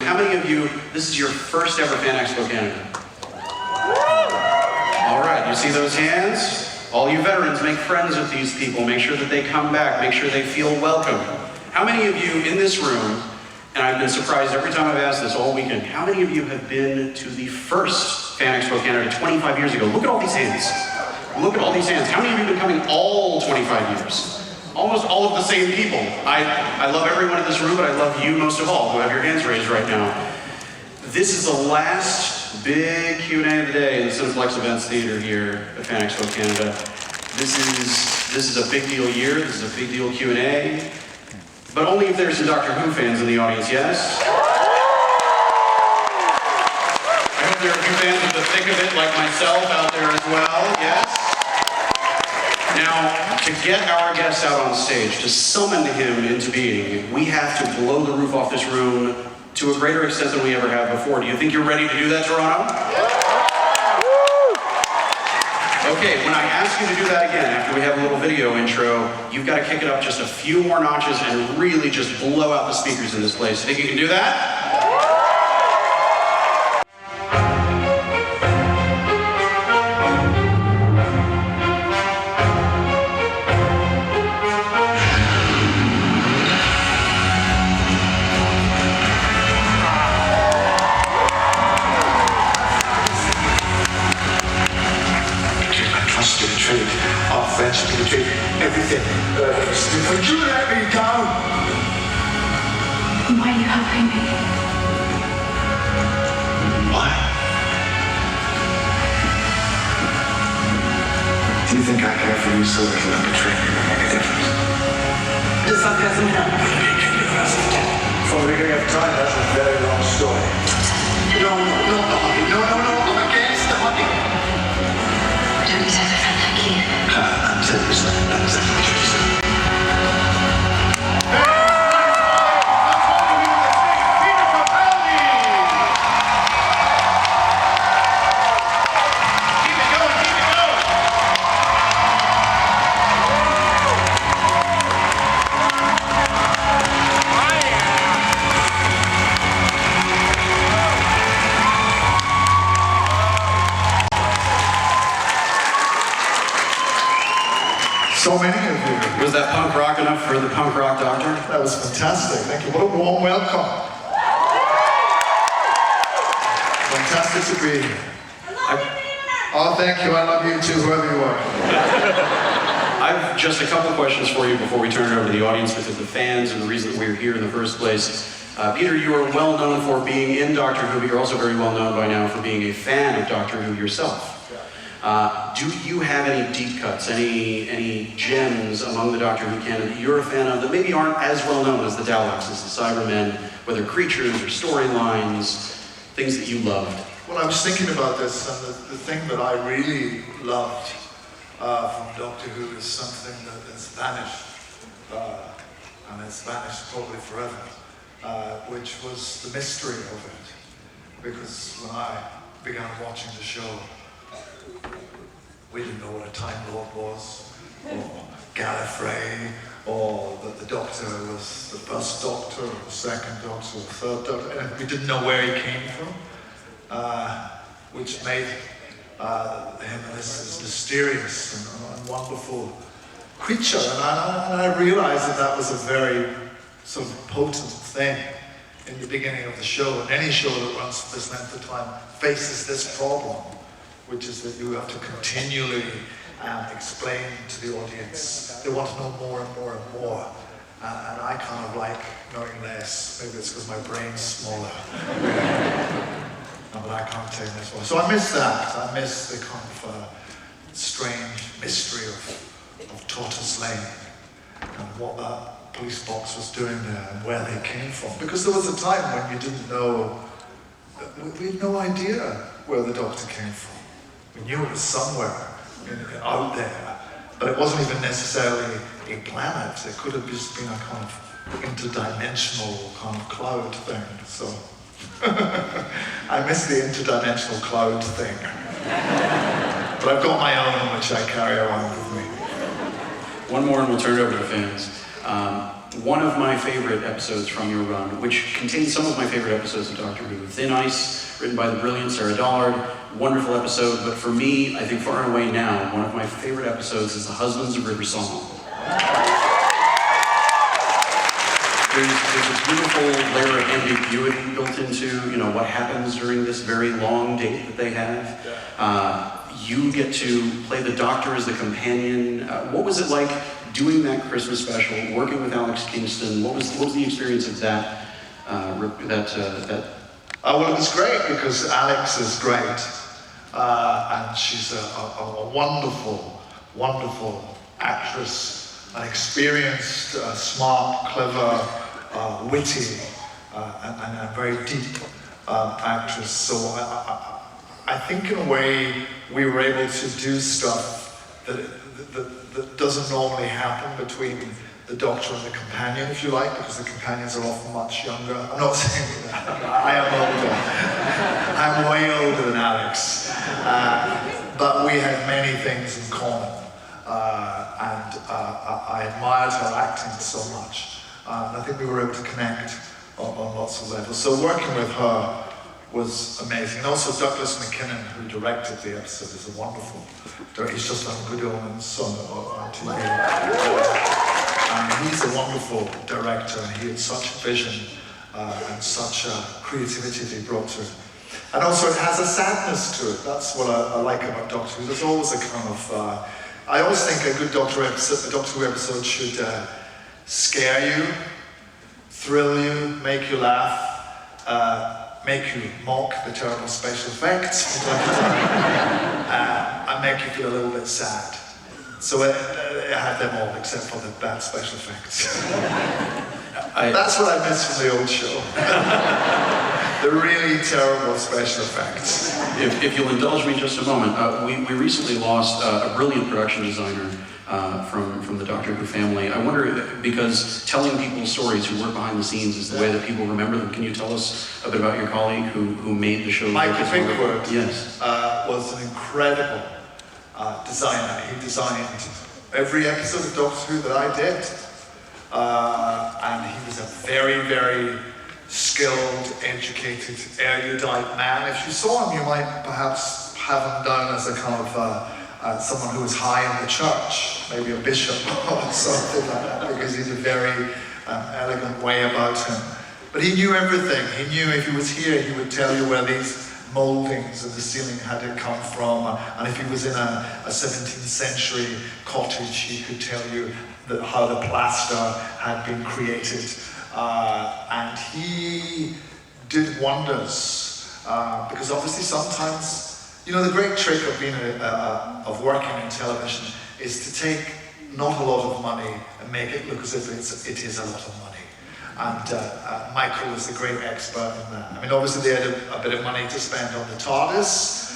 how many of you, this is your first ever Fan Expo Canada? All right, you see those hands? All you veterans, make friends with these people. Make sure that they come back. Make sure they feel welcome. How many of you in this room, and I've been surprised every time I've asked this all weekend, how many of you have been to the first Fan Expo Canada 25 years ago? Look at all these hands. Look at all these hands. How many of you have been coming all 25 years? Almost all of the same people. I love everyone in this room, but I love you most of all, who have your hands raised right now. This is the last big Q&A of the day in the Cineplex Events Theater here at Fan Expo Canada. This is a big deal year. This is a big deal Q&A, but only if there's some Doctor Who fans in the audience, yes? I hope there are a few fans of the thick of it like myself out there as well, yes? Now, to get our guest out on stage, to summon him into being, we have to blow the roof off this room to a greater extent than we ever have before. Do you think you're ready to do that, Toronto? Okay, when I ask you to do that again, after we have a little video intro, you've got to kick it up just a few more notches and really just blow out the speakers in this place. Think you can do that? Our friends penetrate everything. Would you let me go? Why are you helping me? Why? Do you think I care for you so little and betray me will make a difference? Does sarcasm help? From the beginning of time, that's a very long story. No, I'm against the hunting. We don't need to have a friend like you. I'm serious. I'm serious. So many of you. Was that punk rock enough for the punk rock doctor? That was fantastic. Thank you. What a warm welcome. Fantastic to be here. Oh, thank you. I love you too, whoever you are. I've just a couple questions for you before we turn it over to the audience, because the fans and the reason that we're here in the first place. Peter, you are well known for being in Doctor Who, but you're also very well known by now for being a fan of Doctor Who yourself. Do you have any deep cuts, any gems among the Doctor Who canon that you're a fan of that maybe aren't as well known as the Daleks, as the Cybermen, whether creatures or storylines, things that you loved? Well, I was thinking about this, and the thing that I really loved from Doctor Who is something that has vanished, and it's vanished probably forever, which was the mystery of it. Because when I began watching the show, we didn't know what a Time Lord was, or Gallifrey, or that the Doctor was the first Doctor, or the second Doctor, or the third Doctor, and we didn't know where he came from, which made him this mysterious and wonderful creature. And I realized that was a very sort of potent thing in the beginning of the show, and any show that runs for this length of time faces this problem, which is that you have to continually explain to the audience. They want to know more and more and more. And I kind of like knowing less. Maybe it's because my brain's smaller. But I can't take this one. So I miss that. I miss the kind of strange mystery of Tortoise Lane and what that police box was doing there and where they came from. Because there was a time when you didn't know, we had no idea where the Doctor came from. We knew it was somewhere out there, but it wasn't even necessarily a planet. It could have just been a kind of interdimensional kind of cloud thing. So I miss the interdimensional cloud thing. But I've got my own, which I carry around with me. One more and we'll turn it over to the fans. one of my favorite episodes from your run, which contains some of my favorite episodes of Doctor Who. Thin Ice, written by the brilliant Sarah Dollard, wonderful episode, but for me, I think far and away now, one of my favorite episodes is The Husbands of River Song. There's a beautiful layer of ambiguity built into, what happens during this very long date that they have. You get to play the Doctor as the companion. What was it like doing that Christmas special, working with Alex Kingston? What was the experience of that? Well, it was great because Alex is great, and she's a wonderful, wonderful actress, an experienced, smart, clever, witty, and a very deep actress. So I think in a way we were able to do stuff that doesn't normally happen between the Doctor and the companion, if you like, because the companions are often much younger. I'm not saying that. I am older. I'm way older than Alex. But we had many things in common. And I admired her acting so much. And I think we were able to connect on lots of levels. So working with her was amazing. And also Douglas McKinnon, who directed the episode, is a wonderful director. He's just done Good Omens on TV. And he's a wonderful director, and he had such vision and such creativity that he brought to it. And also it has a sadness to it. That's what I like about Doctor Who. There's always a kind of... I always think a good Doctor Who episode should scare you, thrill you, make you laugh, make you mock the terrible special effects from time to time, and make you feel a little bit sad. So it had them all, except for the bad special effects. That's what I miss from the old show. The really terrible special effects. If you'll indulge me just a moment, we recently lost a brilliant production designer from the Doctor Who family. I wonder, because telling people stories who work behind the scenes is the way that people remember them. Can you tell us a bit about your colleague who made the show? Michael Pickford. Yes. Was an incredible designer. He designed every episode of Doctor Who that I did. And he was a very, very skilled, educated, erudite man. If you saw him, you might perhaps have him down as a kind of someone who was high in the church, maybe a bishop or something like that, because he's a very elegant way about him. But he knew everything. He knew if he was here, he would tell you where these mouldings of the ceiling had to come from, and if he was in a 17th century cottage, he could tell you how the plaster had been created. And he did wonders, because obviously sometimes, the great trick of being of working in television is to take not a lot of money and make it look as if it is a lot of money. And Michael was a great expert in that. I mean, obviously they had a bit of money to spend on the TARDIS,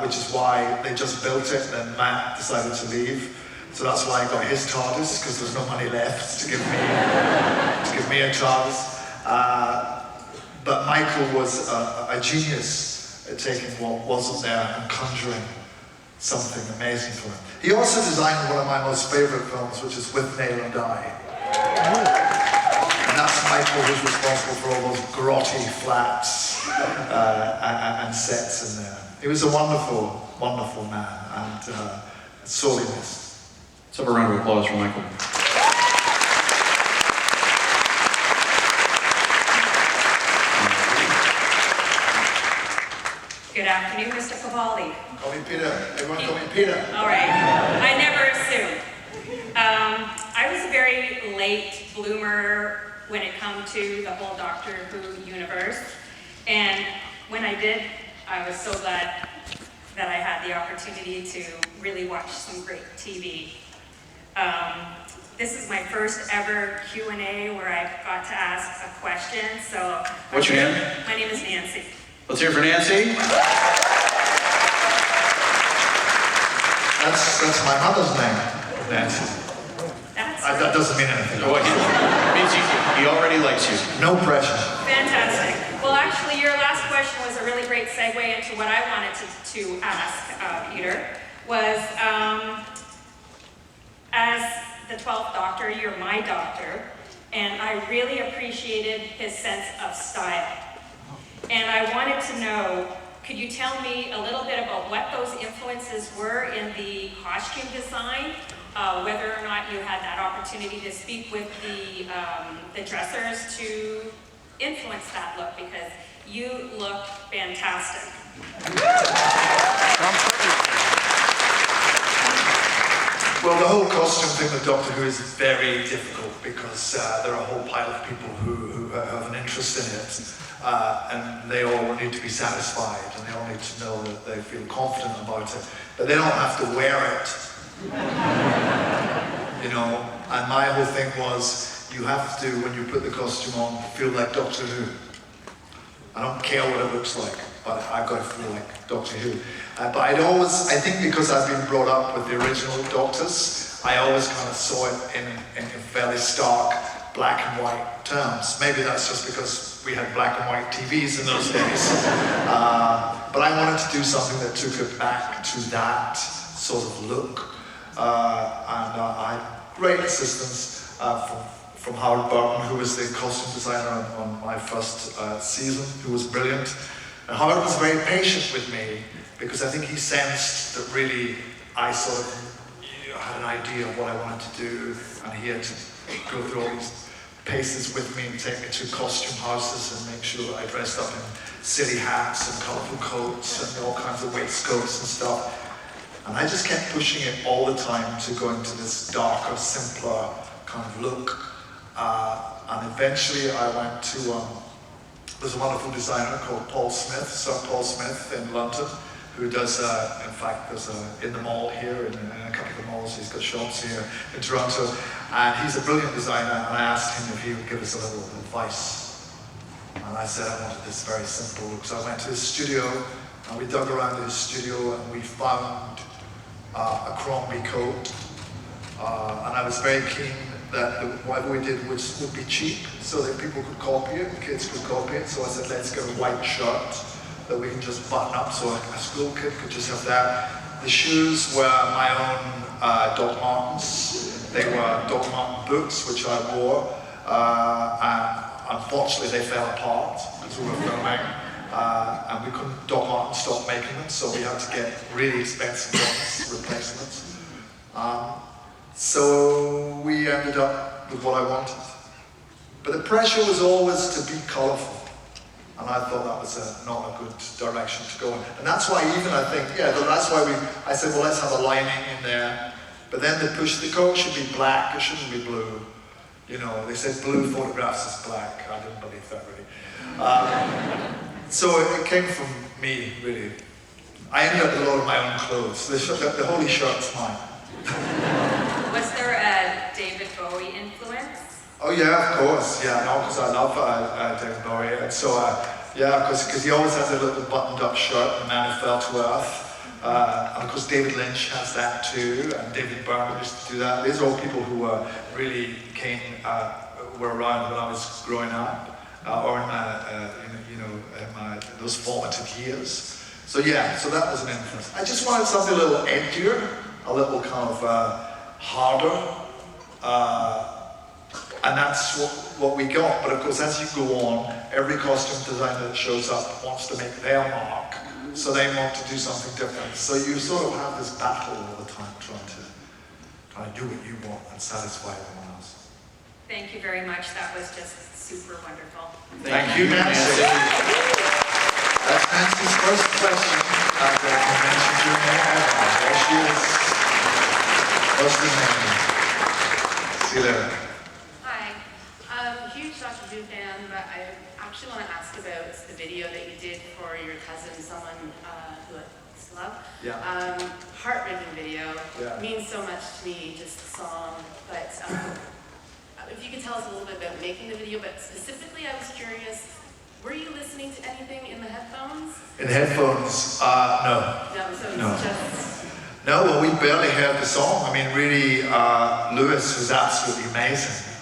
which is why they just built it, and then Matt decided to leave. So that's why I got his TARDIS, because there's no money left to give me a TARDIS. But Michael was a genius at taking what wasn't there and conjuring something amazing for him. He also designed one of my most favorite films, which is With Nail and I. And that's Michael who's responsible for all those grotty flats and sets in there. He was a wonderful, wonderful man, and sorely missed. Let's have a round of applause for Michael. Good afternoon, Mr. Capaldi. Call me Peter. Everyone call me Peter. All right. I never assume. I was a very late bloomer when it comes to the whole Doctor Who universe. And when I did, I was so glad that I had the opportunity to really watch some great TV. This is my first ever Q&A where I got to ask a question. So, what's your name? My name is Nancy. Let's hear it for Nancy. That's my mother's name, Nancy. That doesn't mean anything. Oh, it means he already likes you. No pressure. Fantastic. Well, actually, your last question was a really great segue into what I wanted to ask Peter, was as the 12th Doctor, you're my doctor, and I really appreciated his sense of style. And I wanted to know, could you tell me a little bit about what those influences were in the costume design? Whether or not you had that opportunity to speak with the dressers to influence that look, because you look fantastic. Well, the whole costume thing with Doctor Who is very difficult because there are a whole pile of people who have an interest in it, and they all need to be satisfied, and they all need to know that they feel confident about it, but they don't have to wear it. You know, and my whole thing was, you have to, when you put the costume on, feel like Doctor Who. I don't care what it looks like, but I've got to feel like Doctor Who. But I think because I've been brought up with the original Doctors, I always kind of saw it in fairly stark black and white terms. Maybe that's just because we had black and white TVs in those days. But I wanted to do something that took it back to that sort of look. I had great assistance from Howard Burton, who was the costume designer on my first season, who was brilliant. And Howard was very patient with me because I think he sensed that really I sort of had an idea of what I wanted to do, and he had to go through all these paces with me and take me to costume houses and make sure I dressed up in silly hats and colourful coats and all kinds of waistcoats and stuff. And I just kept pushing it all the time to go into this darker, simpler kind of look. And eventually I went to, there's a wonderful designer called Paul Smith, Sir Paul Smith in London, who does, in fact, there's in the mall here, in a couple of the malls, he's got shops here in Toronto. And he's a brilliant designer, and I asked him if he would give us a little advice. And I said I wanted this very simple look. So I went to his studio, and we dug around his studio, and we found a Crombie coat, and I was very keen that whatever we did would be cheap, so that people could copy it, the kids could copy it. So I said, let's get a white shirt that we can just button up, so a school kid could just have that. The shoes were my own Doc Martens. They were Doc Marten boots, which I wore, and unfortunately they fell apart because we were filming. And we couldn't, Doc Marten stopped making them, so we had to get really expensive ones, replacements. So we ended up with what I wanted. But the pressure was always to be colourful. And I thought that was not a good direction to go in. And that's why that's why I said, well, let's have a lining in there. But then they pushed, the coat should be black, it shouldn't be blue. You know, they said blue photographs is black. I didn't believe that really. So it came from me, really. I ended up with a lot of my own clothes. The holy shirt's mine. Was there a David Bowie influence? Oh yeah, of course. Yeah, no, because I love David Bowie. And so, because he always has a little buttoned-up shirt, The Man Who Fell to Earth. And of course, David Lynch has that too, and David Byrne used to do that. These are all people who really were around when I was growing up. Or in those formative years. So yeah, so that was an influence. I just wanted something a little edgier, a little kind of harder, and that's what we got. But of course, as you go on, every costume designer that shows up wants to make their mark, so they want to do something different. So you sort of have this battle all the time, trying to do what you want and satisfy everyone else. Thank you very much. That was just super wonderful. Thank you, Nancy. That's Nancy's first question at the convention during the ever. There she is. First in Nancy. See you later. Hi. Huge Doctor Who fan, but I actually want to ask about the video that you did for your cousin, someone who I love. Yeah. Heartbreaking video. Yeah. Means so much to me, just the song. But if you could tell us a little bit about making the video, but specifically I was curious, were you listening to anything in the headphones? In headphones? No. No, so No. it's just... No, well, we barely heard the song. I mean, really, Lewis was absolutely amazing.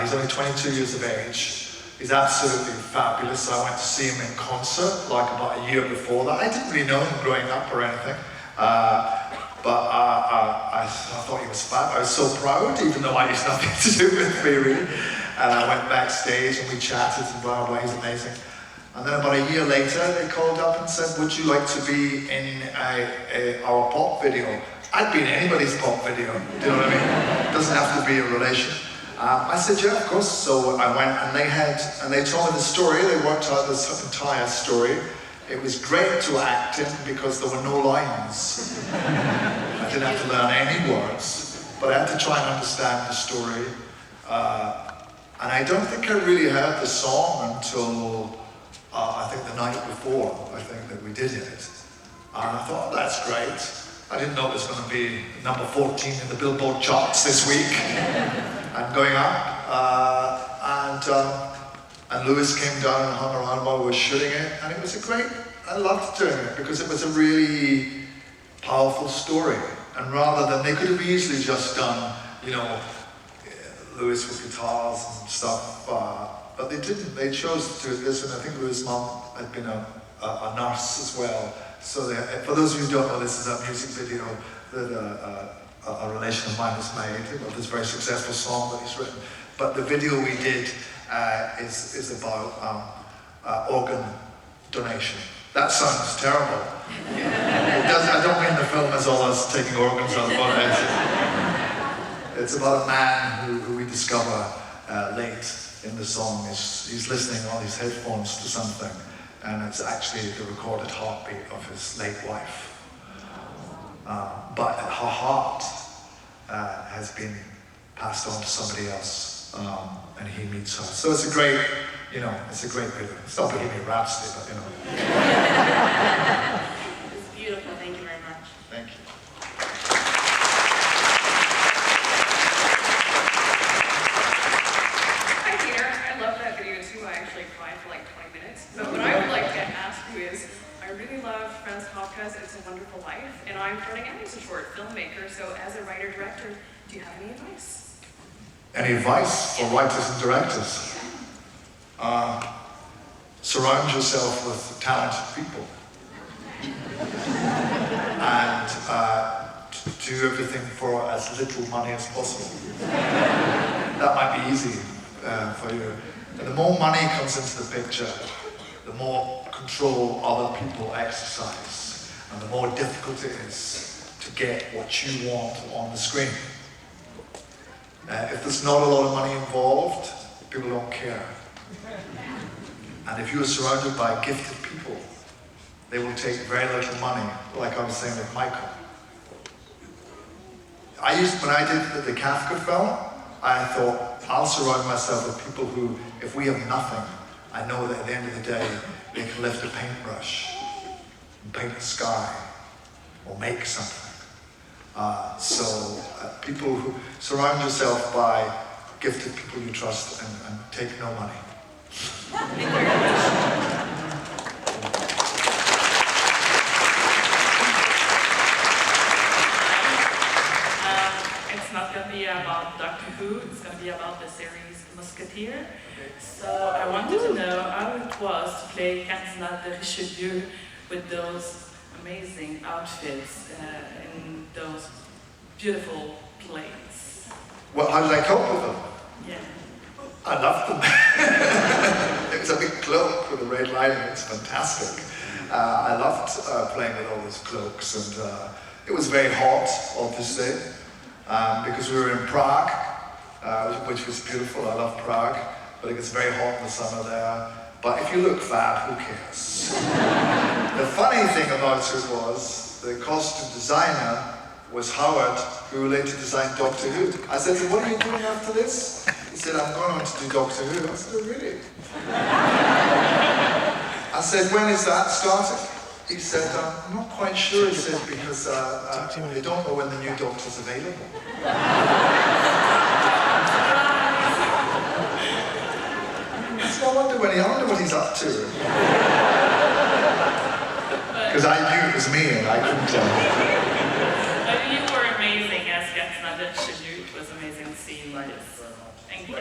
He's only 22 years of age. He's absolutely fabulous. I went to see him in concert, like about a year before that. I didn't really know him growing up or anything. But I thought he was fab. I was so proud, even though I had nothing to do with me, really. And I went backstage and we chatted and blah, blah, he's amazing. And then about a year later, they called up and said, would you like to be in our pop video? I'd be in anybody's pop video, do you know what I mean? It doesn't have to be a relation. I said, yeah, of course. So I went and they told me the story. They worked out this entire story. It was great to act in because there were no lines. I didn't have to learn any words, but I had to try and understand the story. And I don't think I really heard the song until I think the night before, I think that we did it. And I thought, oh, that's great. I didn't know it was going to be number 14 in the Billboard charts this week and going up. And Lewis came down and hung around while we were shooting it. And it was I loved doing it because it was a really powerful story. And rather than, they could have easily just done, you know, Lewis with guitars and stuff, but they didn't. They chose to do this, and I think Lewis' mom had been a nurse as well. So for those of you who don't know, this is a music video that a relation of mine has made of this very successful song that he's written. But the video we did is about organ donation. That sounds terrible. I don't mean the film as all us taking organs out of bodies. It's about a man who we discover late in the song. He's listening on his headphones to something, and it's actually the recorded heartbeat of his late wife. But her heart has been passed on to somebody else, and he meets her. So it's a great, it's a great video. It's not Bohemian Rhapsody, but It's beautiful, thank you very much. Thank you. Hi Peter, I love that video too. I actually cried for like 20 minutes. But what I would like to ask you is, I really love Fran's podcast, It's a Wonderful Life, and I'm starting out as a short filmmaker, so as a writer-director, do you have any advice? Any advice for writers and directors? Surround yourself with talented people. And do everything for as little money as possible. That might be easy for you. And the more money comes into the picture, the more control other people exercise, and the more difficult it is to get what you want on the screen. If there's not a lot of money involved, people don't care. And if you are surrounded by gifted people, they will take very little money, like I was saying with Michael. When I did the Kafka film, I thought, I'll surround myself with people who, if we have nothing, I know that at the end of the day, they can lift a paintbrush and paint the sky or make something. People who surround yourself by gifted people you trust and take no money. Thank you very much. It's not going to be about Doctor Who, it's going to be about the series Musketeer. So I wanted to know how it was to play Cardinal de Richelieu with those amazing outfits in those beautiful plays. Well, how did I cope with them? Yeah. I loved them. It was a big cloak with a red lining. It's fantastic. I loved playing with all those cloaks, and it was very hot, obviously, because we were in Prague, which was beautiful. I love Prague, but it gets very hot in the summer there. But if you look fab, who cares? The funny thing about it was the costume designer was Howard, who later designed Doctor Who. I said to him, what are you doing after this? He said, I'm going on to do Doctor Who. I said, oh, really? I said, when is that starting? He said, I'm not quite sure, he said, because they don't know when the new Doctor's available. So I wonder what he's up to. Because I knew it was me and I couldn't tell. You were amazing as Cardinal de Richelieu. It was amazing to see you live. Thank you.